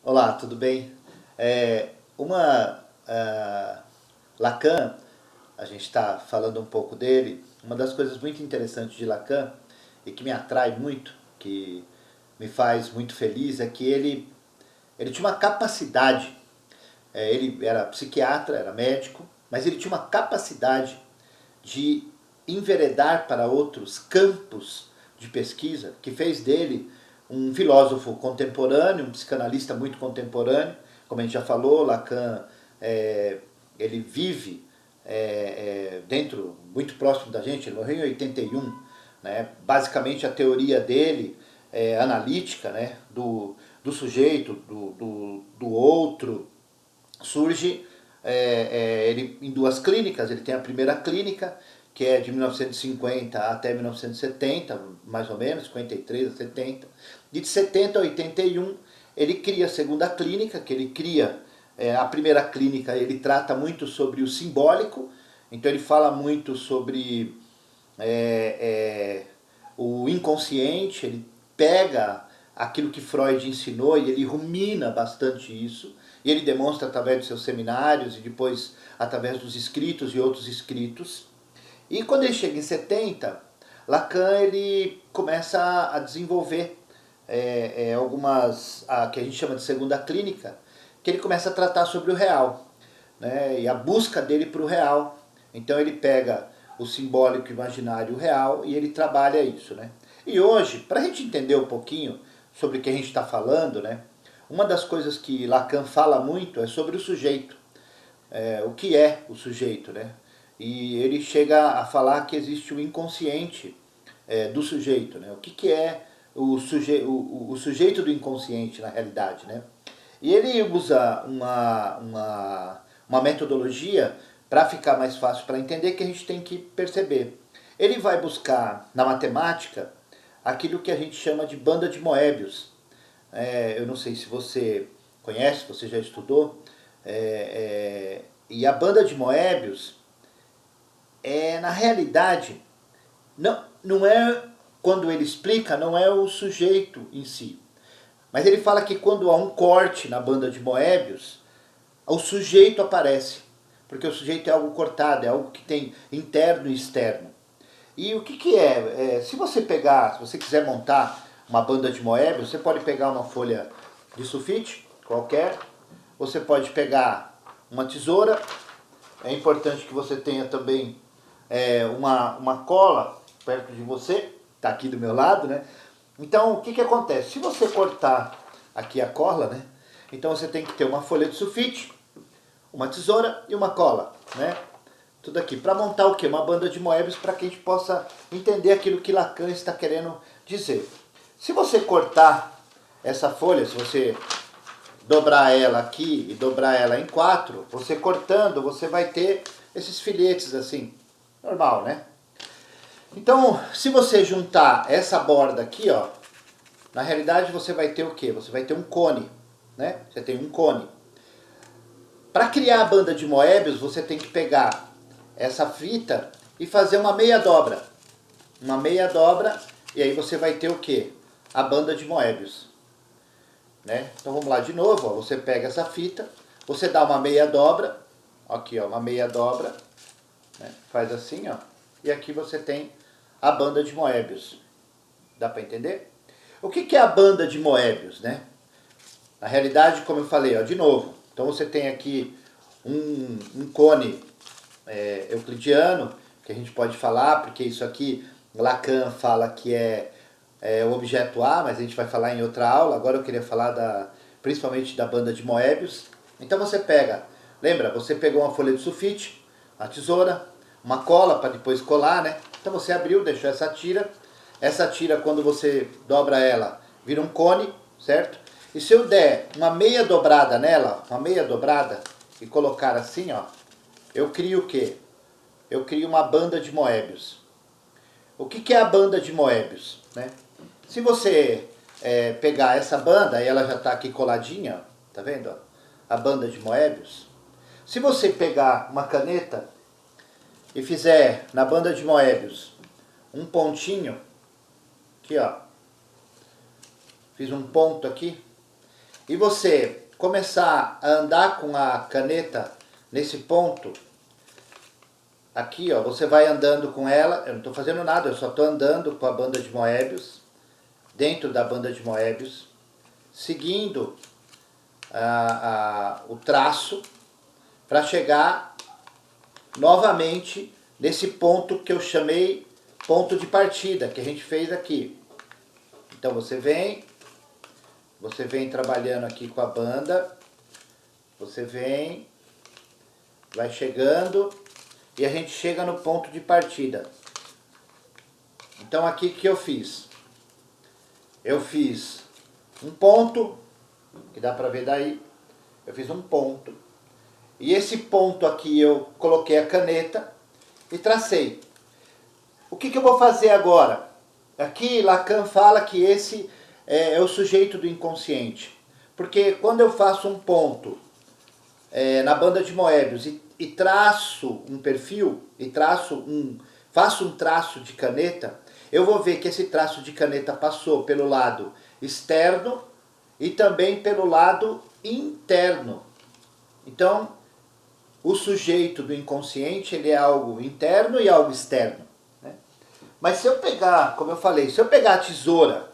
Olá, tudo bem? Lacan, a gente está falando um pouco dele. Uma das coisas muito interessantes de Lacan e que me atrai muito, que me faz muito feliz, é que ele tinha uma capacidade. Ele era psiquiatra, era médico, mas ele tinha uma capacidade de enveredar para outros campos de pesquisa, que fez dele um filósofo contemporâneo, um psicanalista muito contemporâneo. Como a gente já falou, Lacan é, ele vive dentro, muito próximo da gente, ele morreu em 81. Né? Basicamente a teoria dele é analítica, né? do sujeito, do outro, surge ele em duas clínicas. Ele tem a primeira clínica, que é de 1950 até 1970, mais ou menos, 53 a 70. De 70 a 81, ele cria a segunda clínica, que ele cria a primeira clínica. Ele trata muito sobre o simbólico, então ele fala muito sobre é, é, o inconsciente. Ele pega aquilo que Freud ensinou e ele rumina bastante isso. E ele demonstra através dos seus seminários e depois através dos escritos e outros escritos. E quando ele chega em 70, Lacan ele começa a desenvolver algumas, que a gente chama de segunda clínica, que ele começa a tratar sobre o real, né, e a busca dele para o real. Então ele pega o simbólico, imaginário, o real, e ele trabalha isso. Né? E hoje, para a gente entender um pouquinho sobre o que a gente está falando, né, uma das coisas que Lacan fala muito é sobre o sujeito. O que é o sujeito, né? E ele chega a falar que existe o inconsciente do sujeito, né? O que é o sujeito do inconsciente na realidade, né? E ele usa uma metodologia para ficar mais fácil para entender, que a gente tem que perceber. Ele vai buscar na matemática aquilo que a gente chama de banda de Moebius. Eu não sei se você conhece, se você já estudou. E a banda de Moebius na realidade, não é, quando ele explica, não é o sujeito em si. Mas ele fala que quando há um corte na banda de Moebius, o sujeito aparece. Porque o sujeito é algo cortado, é algo que tem interno e externo. E o que é? Se você pegar, se você quiser montar uma banda de Moebius, você pode pegar uma folha de sulfite qualquer, você pode pegar uma tesoura. É importante que você tenha também uma cola perto de você, está aqui do meu lado, né? Então, o que acontece? Se você cortar aqui a cola, né? Então você tem que ter uma folha de sulfite, uma tesoura e uma cola, né? Tudo aqui. Para montar o quê? Uma banda de Moebius, para que a gente possa entender aquilo que Lacan está querendo dizer. Se você cortar essa folha, se você dobrar ela aqui e dobrar ela em quatro, você cortando, você vai ter esses filetes assim, normal, né? Então, se você juntar essa borda aqui, ó, na realidade você vai ter o quê? Você vai ter um cone, né? Você tem um cone. Para criar a banda de Moebius, você tem que pegar essa fita e fazer uma meia dobra. Uma meia dobra, e aí você vai ter o quê? A banda de Moebius. Né? Então vamos lá de novo, ó. Você pega essa fita, você dá uma meia dobra, aqui ó, uma meia dobra, né? Faz assim, ó, e aqui você tem a banda de Moebius. Dá para entender? O que é a banda de Moebius, né? Na realidade, como eu falei, ó, de novo, então você tem aqui um cone euclidiano, que a gente pode falar, porque isso aqui Lacan fala que é o objeto A, mas a gente vai falar em outra aula. Agora eu queria falar principalmente da banda de Moebius. Então você pega, lembra, você pegou uma folha de sulfite, a tesoura, uma cola para depois colar, né? Então você abriu, deixou essa tira. Essa tira, quando você dobra ela, vira um cone, certo? E se eu der uma meia dobrada nela, uma meia dobrada, e colocar assim, ó, eu crio o quê? Eu crio uma banda de Moebius. O que é a banda de Moebius? Né? Se você pegar essa banda, e ela já está aqui coladinha, tá vendo? A banda de Moebius. Se você pegar uma caneta e fizer na banda de Moebius um pontinho, aqui ó, fiz um ponto aqui, e você começar a andar com a caneta nesse ponto, aqui ó, você vai andando com ela, eu não estou fazendo nada, eu só estou andando com a banda de Moebius, dentro da banda de Moebius, seguindo o traço para chegar novamente nesse ponto que eu chamei ponto de partida, que a gente fez aqui. Então você vem trabalhando aqui com a banda, você vem, vai chegando e a gente chega no ponto de partida. Então aqui o que eu fiz? Eu fiz um ponto, que dá para ver daí, eu fiz um ponto. E esse ponto aqui eu coloquei a caneta e tracei. O que eu vou fazer agora? Aqui Lacan fala que esse é o sujeito do inconsciente. Porque quando eu faço um ponto na banda de Moebius e traço um perfil, e faço um traço de caneta, eu vou ver que esse traço de caneta passou pelo lado externo e também pelo lado interno. Então, o sujeito do inconsciente, ele é algo interno e algo externo, né? Mas se eu pegar, como eu falei, se eu pegar a tesoura,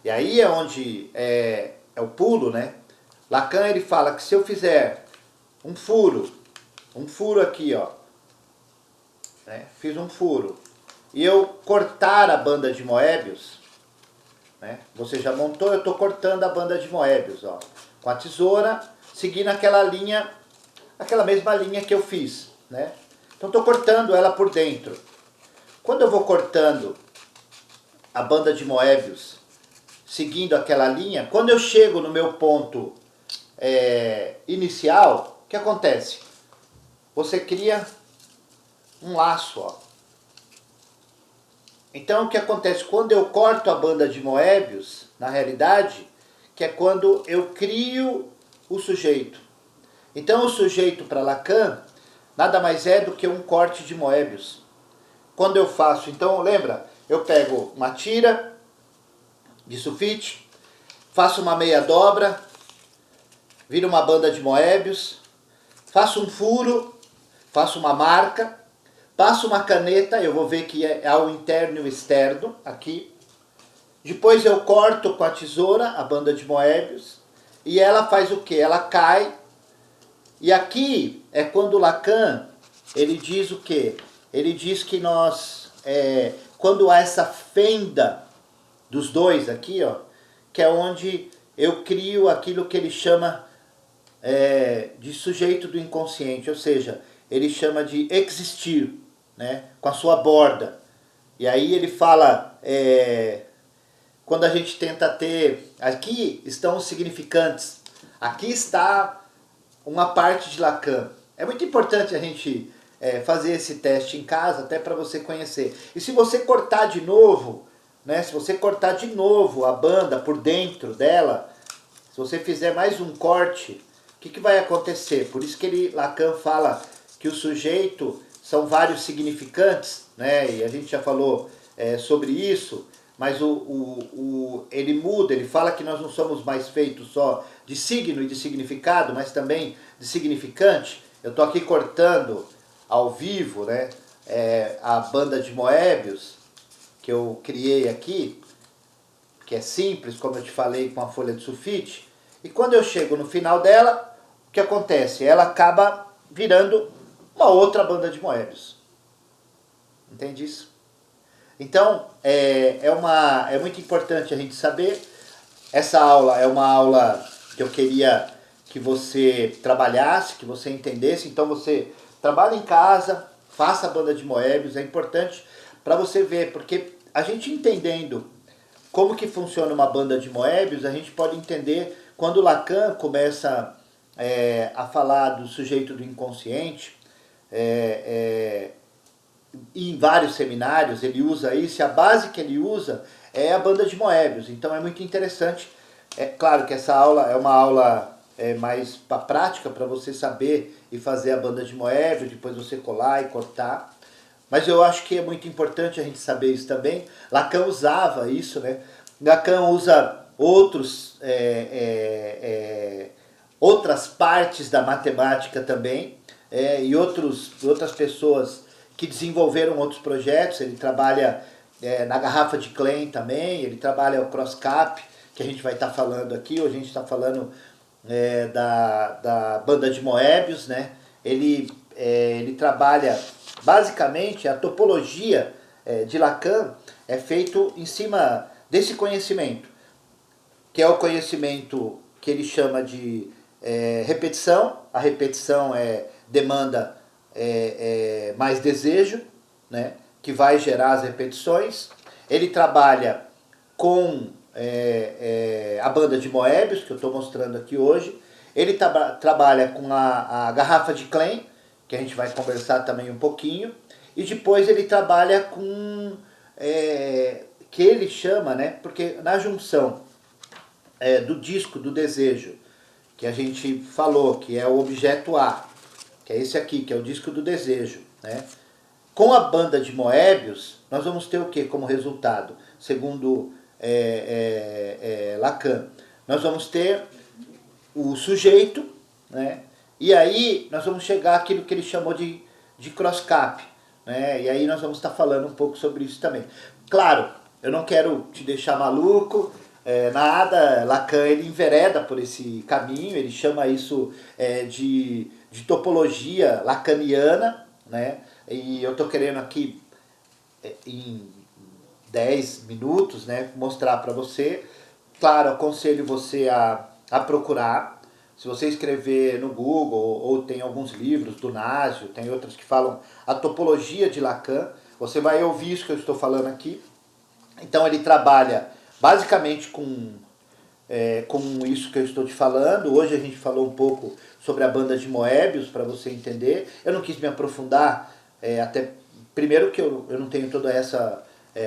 e aí é onde é o pulo, né? Lacan, ele fala que se eu fizer um furo aqui, ó, né? Fiz um furo, e eu cortar a banda de Moebius, né? Você já montou, eu estou cortando a banda de Moebius, ó, com a tesoura, seguindo aquela linha, aquela mesma linha que eu fiz, né? Então estou cortando ela por dentro. Quando eu vou cortando a banda de Moebius, seguindo aquela linha, quando eu chego no meu ponto inicial, o que acontece? Você cria um laço, ó. Então o que acontece? Quando eu corto a banda de Moebius, na realidade, que é quando eu crio o sujeito. Então o sujeito para Lacan nada mais é do que um corte de Moebius. Quando eu faço, então lembra, eu pego uma tira de sulfite, faço uma meia dobra, viro uma banda de Moebius, faço um furo, faço uma marca, passo uma caneta, eu vou ver que é ao interno e o externo, aqui. Depois eu corto com a tesoura a banda de Moebius e ela faz o que? Ela cai. E aqui é quando Lacan, ele diz o quê? Ele diz que nós, quando há essa fenda dos dois aqui, ó, que é onde eu crio aquilo que ele chama de sujeito do inconsciente, ou seja, ele chama de existir, né, com a sua borda. E aí ele fala, quando a gente tenta ter, aqui estão os significantes, aqui está uma parte de Lacan. É muito importante a gente fazer esse teste em casa, até para você conhecer. E se você cortar de novo, né, se você cortar de novo a banda por dentro dela, se você fizer mais um corte, o que vai acontecer? Por isso que Lacan fala que o sujeito são vários significantes, né, e a gente já falou sobre isso, mas ele muda, ele fala que nós não somos mais feitos só de signo e de significado, mas também de significante. Eu estou aqui cortando ao vivo, né, a banda de Moebius, que eu criei aqui, que é simples, como eu te falei, com a folha de sulfite, e quando eu chego no final dela, o que acontece? Ela acaba virando uma outra banda de Moebius. Entende isso? Então, é muito importante a gente saber. Essa aula é uma aula que eu queria que você trabalhasse, que você entendesse. Então você trabalha em casa, faça a banda de Moebius, é importante para você ver, porque a gente entendendo como que funciona uma banda de Moebius, a gente pode entender quando Lacan começa a falar do sujeito do inconsciente, em vários seminários ele usa isso, e a base que ele usa é a banda de Moebius. Então é muito interessante. É claro que essa aula é uma aula mais para prática, para você saber e fazer a banda de Moebius, depois você colar e cortar. Mas eu acho que é muito importante a gente saber isso também. Lacan usava isso, né? Lacan usa outros, outras partes da matemática também, e outras pessoas que desenvolveram outros projetos. Ele trabalha na garrafa de Klein também, ele trabalha o CrossCap, que a gente vai estar falando aqui. Hoje a gente está falando da banda de Moebius, né? Ele trabalha, basicamente, a topologia de Lacan é feito em cima desse conhecimento, que é o conhecimento que ele chama de repetição. A repetição demanda mais desejo, né, que vai gerar as repetições. Ele trabalha com a banda de Moebius, que eu estou mostrando aqui hoje. Ele trabalha com a garrafa de Klein, que a gente vai conversar também um pouquinho. E depois ele trabalha com, que ele chama, né, porque na junção do disco do desejo, que a gente falou, que é o objeto A, que é esse aqui, que é o disco do desejo, né? Com a banda de Moebius, nós vamos ter o que como resultado? Segundo Lacan, nós vamos ter o sujeito, né? E aí nós vamos chegar àquilo que ele chamou de CrossCap, né? E aí nós vamos estar falando um pouco sobre isso também. Claro, eu não quero te deixar maluco, nada. Lacan, ele envereda por esse caminho, ele chama isso de topologia lacaniana, né? E eu estou querendo aqui, em 10 minutos, né, mostrar para você. Claro, aconselho você a procurar. Se você escrever no Google, ou tem alguns livros do Nasio, tem outros que falam a topologia de Lacan, você vai ouvir isso que eu estou falando aqui. Então ele trabalha basicamente com isso que eu estou te falando. Hoje a gente falou um pouco sobre a banda de Moebius, para você entender. Eu não quis me aprofundar, até primeiro que eu não tenho toda essa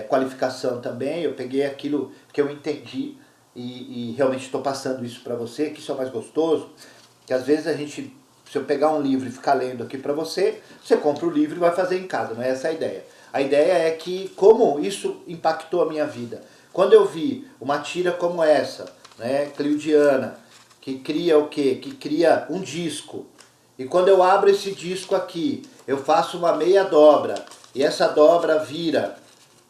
qualificação também. Eu peguei aquilo que eu entendi e realmente estou passando isso para você, que isso é mais gostoso. Que às vezes se eu pegar um livro e ficar lendo aqui para você, você compra o livro e vai fazer em casa, não é essa a ideia. A ideia é que como isso impactou a minha vida. Quando eu vi uma tira como essa, né, Cleudiana, que cria o quê? Que cria um disco. E quando eu abro esse disco aqui, eu faço uma meia dobra, e essa dobra vira,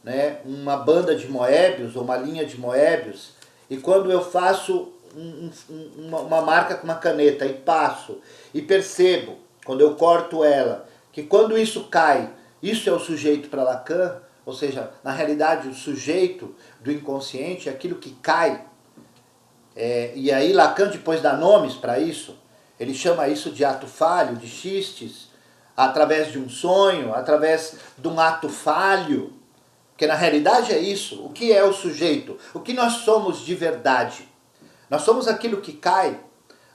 né, uma banda de Moebius, ou uma linha de Moebius. E quando eu faço uma marca com uma caneta e passo, e percebo, quando eu corto ela, que quando isso cai, isso é o sujeito para Lacan. Ou seja, na realidade o sujeito do inconsciente é aquilo que cai. E aí Lacan depois dá nomes para isso. Ele chama isso de ato falho, de xistes, através de um sonho, através de um ato falho. Porque na realidade é isso. O que é o sujeito? O que nós somos de verdade? Nós somos aquilo que cai.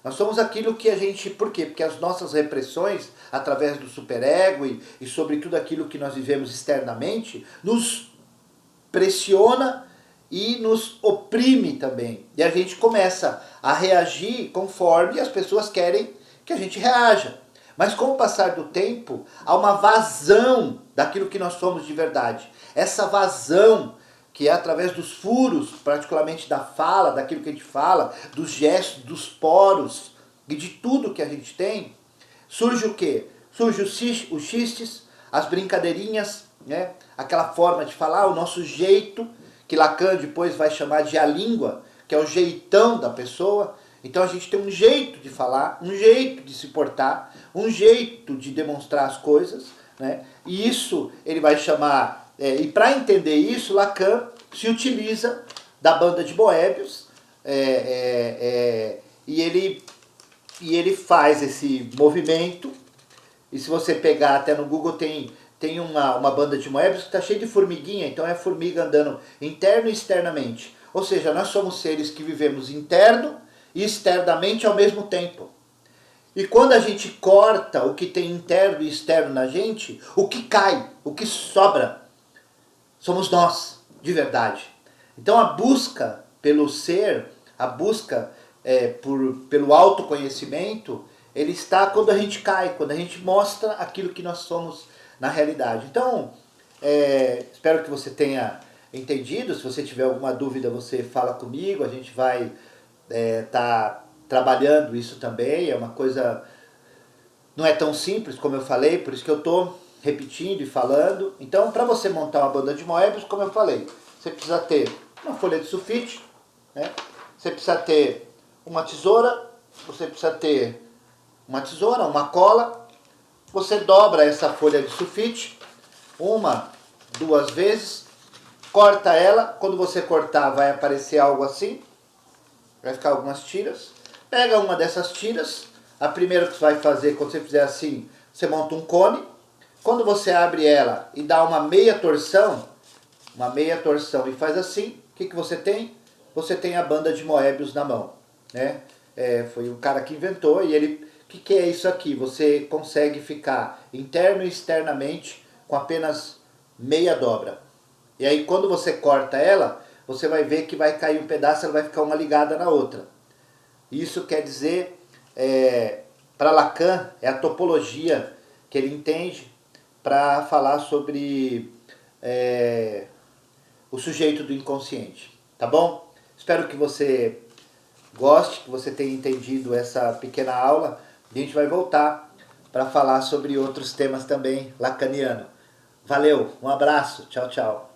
Nós somos aquilo que a gente... Por quê? Porque as nossas repressões, através do superego e sobre tudo aquilo que nós vivemos externamente, nos pressiona e nos oprime também. E a gente começa a reagir conforme as pessoas querem que a gente reaja. Mas com o passar do tempo, há uma vazão daquilo que nós somos de verdade. Essa vazão, que é através dos furos, particularmente da fala, daquilo que a gente fala, dos gestos, dos poros e de tudo que a gente tem, surge o quê? Surge os xistes, as brincadeirinhas, né? Aquela forma de falar, o nosso jeito, que Lacan depois vai chamar de a língua, que é o jeitão da pessoa. Então a gente tem um jeito de falar, um jeito de se portar, um jeito de demonstrar as coisas, né? E isso ele vai chamar... e para entender isso, Lacan se utiliza da banda de Moebius, e ele faz esse movimento. E se você pegar até no Google, tem uma banda de Moebius que está cheia de formiguinha. Então é formiga andando interno e externamente. Ou seja, nós somos seres que vivemos interno e externamente ao mesmo tempo. E quando a gente corta o que tem interno e externo na gente, o que cai, o que sobra, somos nós, de verdade. Então a busca pelo ser, a busca pelo autoconhecimento, ele está quando a gente cai, quando a gente mostra aquilo que nós somos na realidade. Então, espero que você tenha entendido. Se você tiver alguma dúvida, você fala comigo, a gente vai tá trabalhando isso também. É uma coisa, não é tão simples como eu falei, por isso que eu estou repetindo e falando. Então, para você montar uma banda de Moebius, como eu falei, você precisa ter uma folha de sulfite, né? Você precisa ter uma tesoura, você precisa ter uma tesoura, uma cola. Você dobra essa folha de sulfite uma, duas vezes, corta ela. Quando você cortar, vai aparecer algo assim, vai ficar algumas tiras. Pega uma dessas tiras, a primeira que você vai fazer, quando você fizer assim, você monta um cone. Quando você abre ela e dá uma meia torção e faz assim, o que você tem? Você tem a banda de Moebius na mão, né? Foi o cara que inventou e ele... O que é isso aqui? Você consegue ficar interno e externamente com apenas meia dobra. E aí quando você corta ela, você vai ver que vai cair um pedaço, ela vai ficar uma ligada na outra. Isso quer dizer, para Lacan, é a topologia que ele entende para falar sobre o sujeito do inconsciente. Tá bom? Espero que você goste, que você tenha entendido essa pequena aula. A gente vai voltar para falar sobre outros temas também lacaniano. Valeu, um abraço, tchau, tchau.